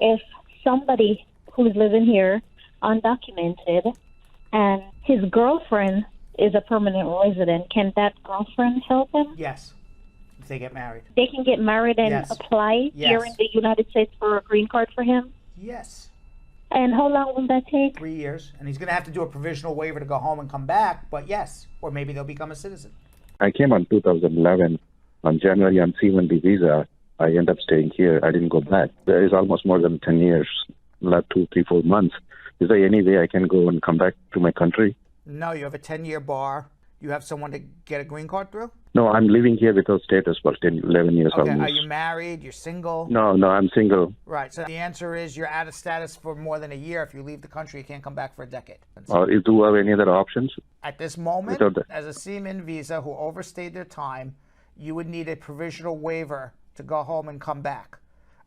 if somebody who's living here, undocumented, and his girlfriend is a permanent resident, can that girlfriend help him? Yes, if they get married. They can get married and Yes. apply here in the United States for a green card for him? Yes. And how long will that take? 3 years. And he's going to have to do a provisional waiver to go home and come back, but yes. Or maybe they'll become a citizen. I came on 2011 on January on C1B visa. I ended up staying here. I didn't go back. There is almost more than 10 years, last 2, 3, 4 months. Is there any way I can go and come back to my country? No, you have a 10-year bar. You have someone to get a green card through? No, I'm living here without status for 10, 11 years Okay, almost. are you married? You're single? No, I'm single. Right, so the answer is you're out of status for more than a year. If you leave the country, you can't come back for a decade. Do you have any other options? At this moment, Without the- as a seaman visa who overstayed their time, you would need a provisional waiver to go home and come back.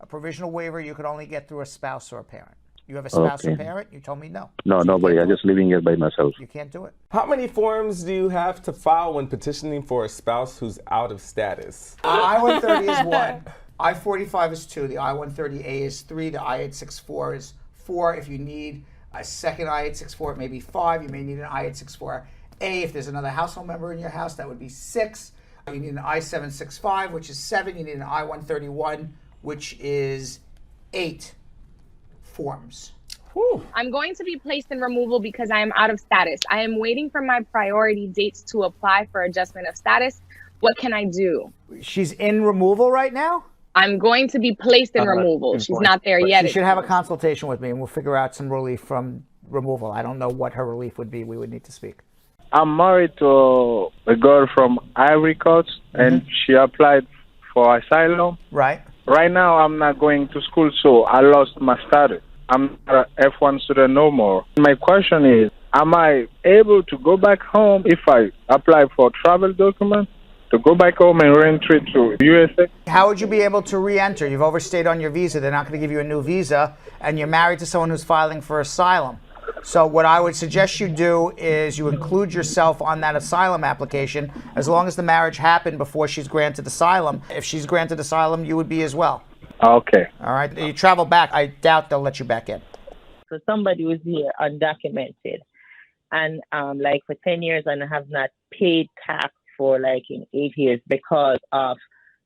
A provisional waiver you could only get through a spouse or a parent. You have a spouse or Okay. parent? You told me no. No, So you nobody. can't I'm do just living here by myself. it. You can't do it. How many forms do you have to file when petitioning for a spouse who's out of status? I-130 is 1. I-45 is 2. The I-130A is 3. The I-864 is 4. If you need a second I-864, it may be 5. You may need an I-864A. If there's another household member in your house, that would be 6. You need an I-765, which is 7. You need an I-131, which is 8 forms. Whew. I'm going to be placed in removal because I am out of status. I am waiting for my priority dates to apply for adjustment of status. What can I do? She's in removal right now? I'm going to be placed in removal. She's not there yet. She should have a consultation with me, and we'll figure out some relief from removal. I don't know what her relief would be. We would need to speak. I'm married to a girl from Ivory Coast, and she applied for asylum. Right. Right now, I'm not going to school, so I lost my status. I'm not an F1 student no more. My question is, am I able to go back home if I apply for travel document to go back home and re-entry to USA? How would you be able to re-enter? You've overstayed on your visa. They're not going to give you a new visa, and you're married to someone who's filing for asylum. So what I would suggest you do is you include yourself on that asylum application as long as the marriage happened before she's granted asylum. If she's granted asylum, you would be as well. Okay. All right. You travel back. I doubt they'll let you back in. So somebody was here undocumented and like for 10 years and have not paid tax for like in 8 years because of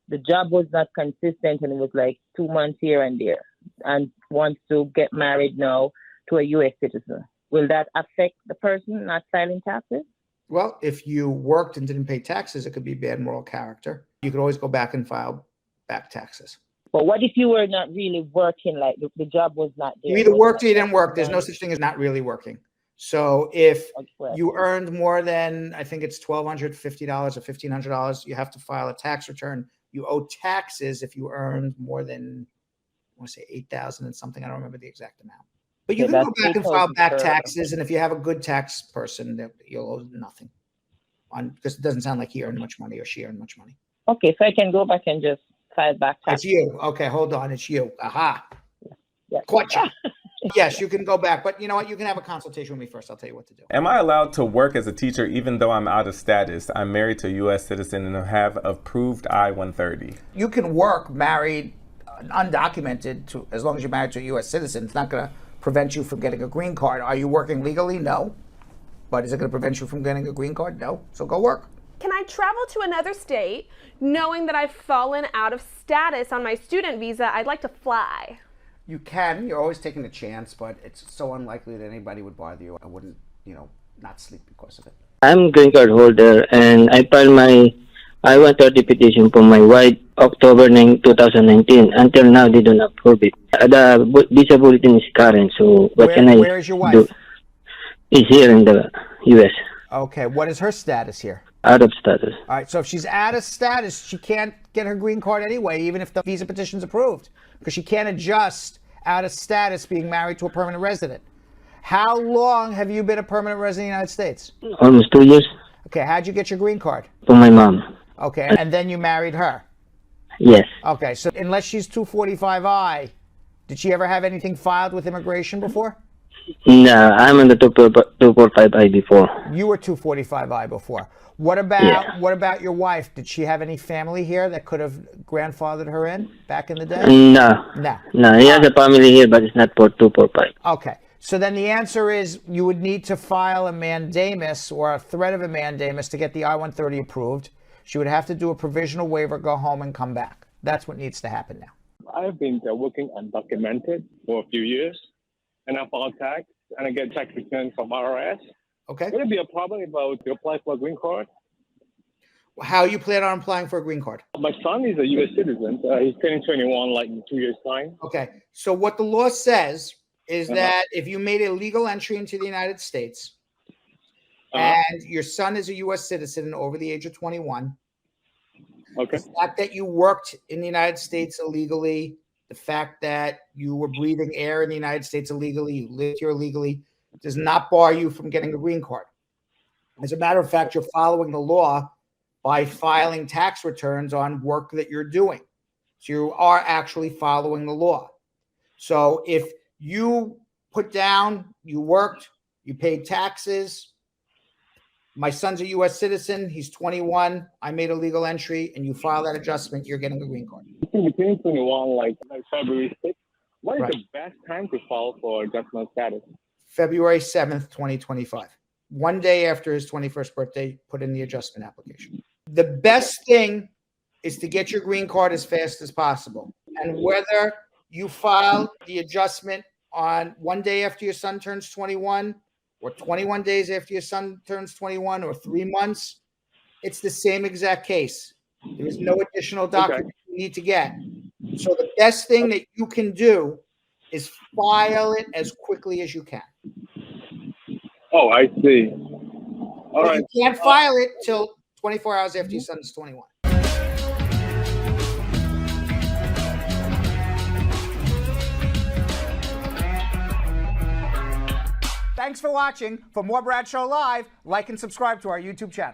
the job was not consistent and it was like 2 months here and there and wants to get married now to a U.S. citizen. Will that affect the person not filing taxes? Well, if you worked and didn't pay taxes, it could be bad moral character. You could always go back and file back taxes. But what if you were not really working, like the job was not there? You either worked or you didn't work. There's no such thing as not really working. So if you earned more than, I think it's $1,250 or $1,500, you have to file a tax return. You owe taxes if you earned more than, I want to say 8,000 and something. I don't remember the exact amount. But you can go back and file back taxes, and if you have a good tax person, you'll owe nothing. Because it doesn't sound like he earned much money or she earned much money. Okay, so I can go back and just file back taxes. It's you. Okay, hold on. It's you. Aha. Yeah. Caught you. Yes, you can go back. But you know what? You can have a consultation with me first. I'll tell you what to do. Am I allowed to work as a teacher even though I'm out of status? I'm married to a U.S. citizen and have approved I-130. You can work married, undocumented, as long as you're married to a U.S. citizen. It's not going to prevent you from getting a green card. Are you working legally? No. But is it going to prevent you from getting a green card? No. So go work. Can I travel to another state knowing that I've fallen out of status on my student visa? I'd like to fly. You can. You're always taking a chance, but it's so unlikely that anybody would bother you. I wouldn't, not sleep because of it. I'm green card holder, and I filed my I-130 petition for my wife October 9, 2019. Until now, they don't approve it. The visa bulletin is current, so what can I do? Where is your wife? Is here in the U.S. Okay. What is her status here? Out of status. All right. So if she's out of status, she can't get her green card anyway, even if the visa petition's approved, because she can't adjust out of status being married to a permanent resident. How long have you been a permanent resident of the United States? Almost 2 years. Okay. How'd you get your green card? From my mom. Okay. And then you married her? Yes. Okay. So unless she's 245I, did she ever have anything filed with immigration before? No, I'm on the 245I before. You were 245I before. What about your wife? Did she have any family here that could have grandfathered her in back in the day? No. He has a family here, but it's not for 245. Okay. So then the answer is you would need to file a mandamus or a threat of a mandamus to get the I-130 approved. She would have to do a provisional waiver, go home, and come back. That's what needs to happen now. I've been working undocumented for a few years, and I file tax, and I get tax returns from IRS. Okay. Would it be a problem if I were to apply for a green card? How you plan on applying for a green card? My son is a U.S. citizen. He's turning 21 like in 2 years' time. Okay. So what the law says is that if you made a legal entry into the United States and your son is a U.S. citizen over the age of 21, the fact that you worked in the United States illegally, the fact that you were breathing air in the United States illegally, you lived here illegally, does not bar you from getting a green card. As a matter of fact, you're following the law by filing tax returns on work that you're doing. So you are actually following the law. So if you put down, you worked, you paid taxes, my son's a U.S. citizen, he's 21, I made a legal entry, and you file that adjustment, you're getting a green card. You're turning 21 like February 6th. What is the best time to file for adjustment status? February 7th, 2025. 1 day after his 21st birthday, put in the adjustment application. The best thing is to get your green card as fast as possible. And whether you file the adjustment on 1 day after your son turns 21 or 21 days after your son turns 21 or 3 months, it's the same exact case. There is no additional document you need to get. So the best thing that you can do is file it as quickly as you can. Oh, I see. All right. You can't file it till 24 hours after your son's 21. Thanks for watching. For more Brad Show Live, like and subscribe to our YouTube channel.